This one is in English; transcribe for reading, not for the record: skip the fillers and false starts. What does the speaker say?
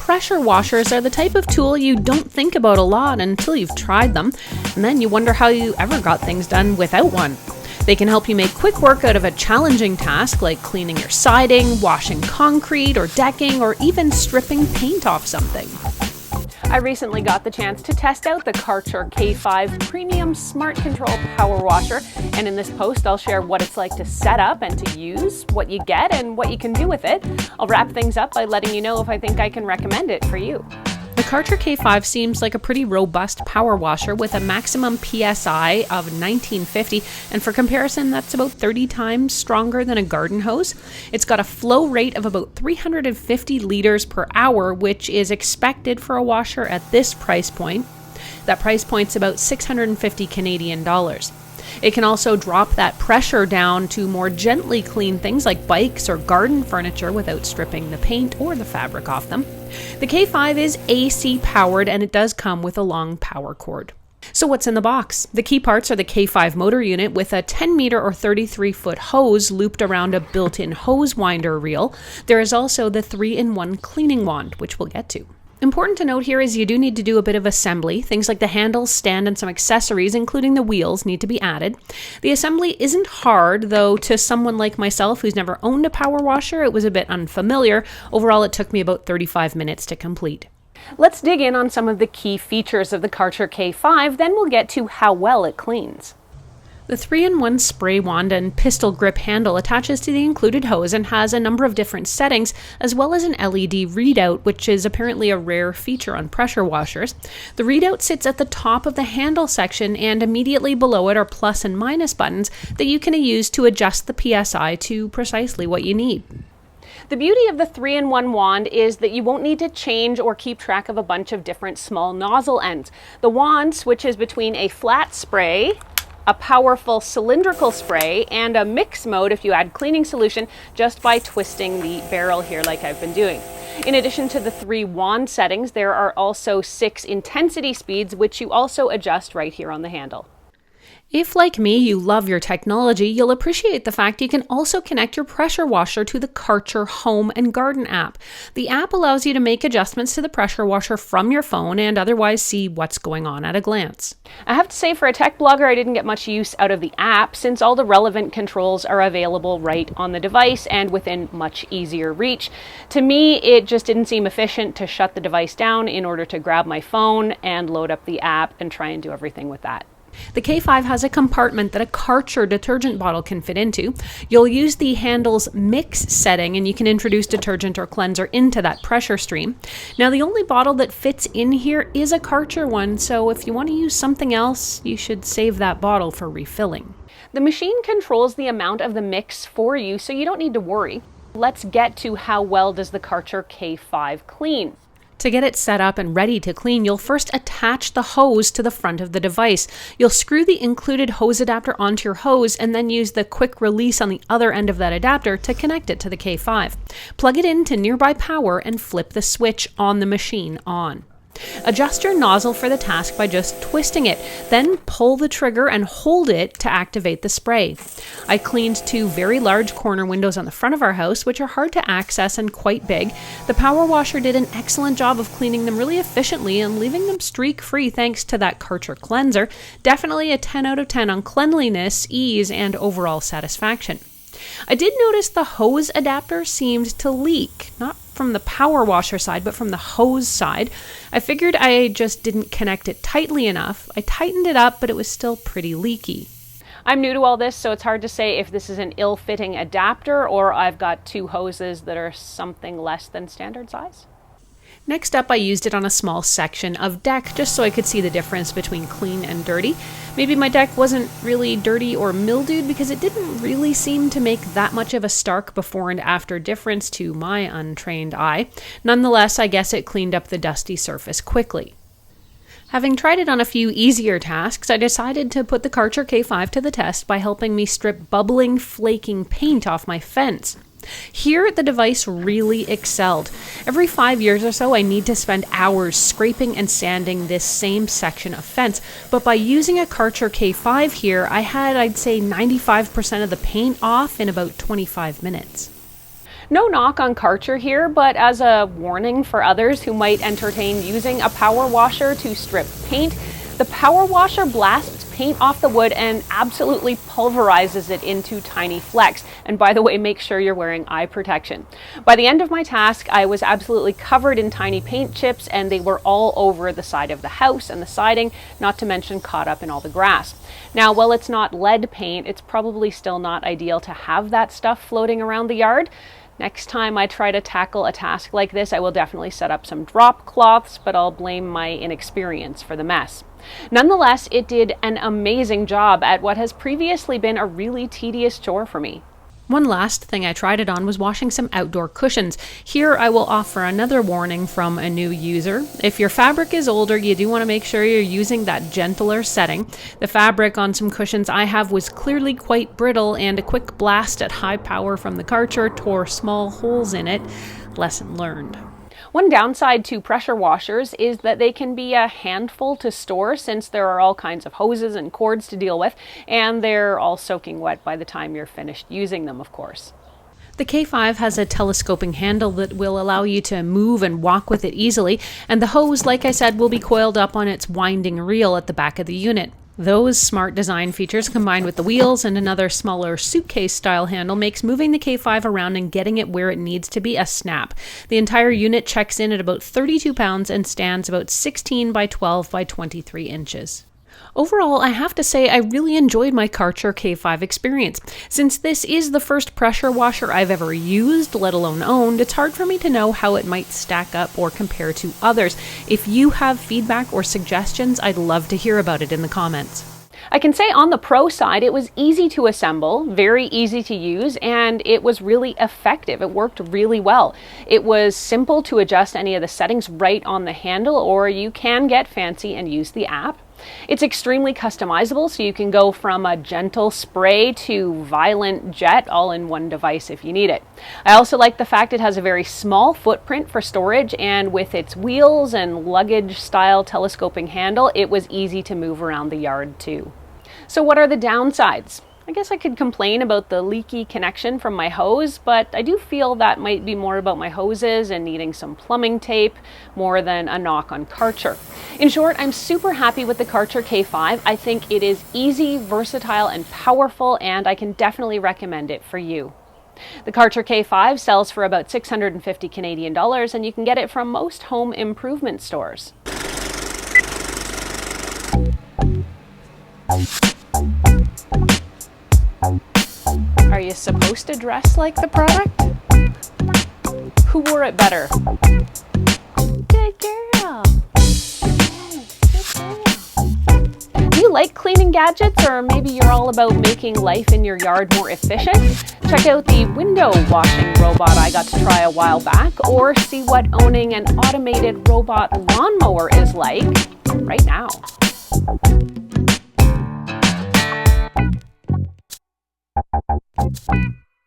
pressure washers are the type of tool you don't think about a lot until you've tried them, and then you wonder how you ever got things done without one. They can help you make quick work out of a challenging task like cleaning your siding, washing concrete or decking, or even stripping paint off something. I recently got the chance to test out the Karcher K5 Premium Smart Control Power Washer, and in this post I'll share what it's like to set up and to use, what you get, and what you can do with it. I'll wrap things up by letting you know if I think I can recommend it for you. The Karcher K5 seems like a pretty robust power washer with a maximum PSI of 1950, and for comparison that's about 30 times stronger than a garden hose. It's got a flow rate of about 350 liters per hour, which is expected for a washer at this price point. That price point's about 650 Canadian dollars. It can also drop that pressure down to more gently clean things like bikes or garden furniture without stripping the paint or the fabric off them. The K5 is AC powered, and it does come with a long power cord. So what's in the box? The key parts are the K5 motor unit with a 10 meter or 33-foot hose looped around a built-in hose winder reel. There is also the 3-in-1 cleaning wand, which we'll get to. Important to note here is you do need to do a bit of assembly. Things like the handles, stand, and some accessories, including the wheels, need to be added. The assembly isn't hard, though to someone like myself who's never owned a power washer, it was a bit unfamiliar. Overall, it took me about 35 minutes to complete. Let's dig in on some of the key features of the Karcher K5, then we'll get to how well it cleans. The 3-in-1 spray wand and pistol grip handle attaches to the included hose and has a number of different settings, as well as an LED readout, which is apparently a rare feature on pressure washers. The readout sits at the top of the handle section, and immediately below it are plus and minus buttons that you can use to adjust the PSI to precisely what you need. The beauty of the 3-in-1 wand is that you won't need to change or keep track of a bunch of different small nozzle ends. The wand switches between a flat spray, a powerful cylindrical spray, and a mix mode if you add cleaning solution just by twisting the barrel here like I've been doing. In addition to the 3 wand settings, there are also 6 intensity speeds, which you also adjust right here on the handle. If, like me, you love your technology, you'll appreciate the fact you can also connect your pressure washer to the Karcher Home and Garden app. The app allows you to make adjustments to the pressure washer from your phone and otherwise see what's going on at a glance. I have to say, for a tech blogger, I didn't get much use out of the app since all the relevant controls are available right on the device and within much easier reach. To me, it just didn't seem efficient to shut the device down in order to grab my phone and load up the app and try and do everything with that. The K5 has a compartment that a Karcher detergent bottle can fit into. You'll use the handle's mix setting and you can introduce detergent or cleanser into that pressure stream. Now, the only bottle that fits in here is a Karcher one, so if you want to use something else, you should save that bottle for refilling. The machine controls the amount of the mix for you, so you don't need to worry. Let's get to how well does the Karcher K5 clean. To get it set up and ready to clean, you'll first attach the hose to the front of the device. You'll screw the included hose adapter onto your hose and then use the quick release on the other end of that adapter to connect it to the K5. Plug it into nearby power and flip the switch on the machine on. Adjust your nozzle for the task by just twisting it, then pull the trigger and hold it to activate the spray. I cleaned 2 very large corner windows on the front of our house, which are hard to access and quite big. The power washer did an excellent job of cleaning them really efficiently and leaving them streak-free thanks to that Karcher cleanser. Definitely a 10 out of 10 on cleanliness, ease, and overall satisfaction. I did notice the hose adapter seemed to leak, not from the power washer side, but from the hose side. I figured I just didn't connect it tightly enough. I tightened it up, but it was still pretty leaky. I'm new to all this, so it's hard to say if this is an ill-fitting adapter or I've got 2 hoses that are something less than standard size. Next up, I used it on a small section of deck just so I could see the difference between clean and dirty. Maybe my deck wasn't really dirty or mildewed because it didn't really seem to make that much of a stark before and after difference to my untrained eye. Nonetheless, I guess it cleaned up the dusty surface quickly. Having tried it on a few easier tasks, I decided to put the Karcher K5 to the test by helping me strip bubbling, flaking paint off my fence. Here, the device really excelled. Every 5 years or so, I need to spend hours scraping and sanding this same section of fence, but by using a Karcher K5 here, I had, I'd say, 95% of the paint off in about 25 minutes. No knock on Karcher here, but as a warning for others who might entertain using a power washer to strip paint, the power washer blasts paint off the wood and absolutely pulverizes it into tiny flecks. And by the way, make sure you're wearing eye protection. By the end of my task, I was absolutely covered in tiny paint chips, and they were all over the side of the house and the siding, not to mention caught up in all the grass. Now, while it's not lead paint, it's probably still not ideal to have that stuff floating around the yard. Next time I try to tackle a task like this, I will definitely set up some drop cloths, but I'll blame my inexperience for the mess. Nonetheless, it did an amazing job at what has previously been a really tedious chore for me. One last thing I tried it on was washing some outdoor cushions. Here I will offer another warning from a new user. If your fabric is older, you do want to make sure you're using that gentler setting. The fabric on some cushions I have was clearly quite brittle, and a quick blast at high power from the Karcher tore small holes in it. Lesson learned. One downside to pressure washers is that they can be a handful to store, since there are all kinds of hoses and cords to deal with, and they're all soaking wet by the time you're finished using them, of course. The K5 has a telescoping handle that will allow you to move and walk with it easily, and the hose, like I said, will be coiled up on its winding reel at the back of the unit. Those smart design features, combined with the wheels and another smaller suitcase-style handle, makes moving the K5 around and getting it where it needs to be a snap. The entire unit checks in at about 32 pounds and stands about 16 by 12 by 23 inches. Overall, I have to say I really enjoyed my Karcher K5 experience. Since this is the first pressure washer I've ever used, let alone owned, it's hard for me to know how it might stack up or compare to others. If you have feedback or suggestions, I'd love to hear about it in the comments. I can say on the pro side, it was easy to assemble, very easy to use, and it was really effective. It worked really well. It was simple to adjust any of the settings right on the handle, or you can get fancy and use the app. It's extremely customizable, so you can go from a gentle spray to violent jet all in one device if you need it. I also like the fact it has a very small footprint for storage, and with its wheels and luggage style telescoping handle, it was easy to move around the yard too. So what are the downsides? I guess I could complain about the leaky connection from my hose, but I do feel that might be more about my hoses and needing some plumbing tape more than a knock on Karcher. In short, I'm super happy with the Karcher K5. I think it is easy, versatile, and powerful, and I can definitely recommend it for you. The Karcher K5 sells for about 650 Canadian dollars, and you can get it from most home improvement stores. Are you supposed to dress like the product? Who wore it better? Good girl. Do you like cleaning gadgets, or maybe you're all about making life in your yard more efficient? Check out the window washing robot I got to try a while back, or see what owning an automated robot lawnmower is like right now.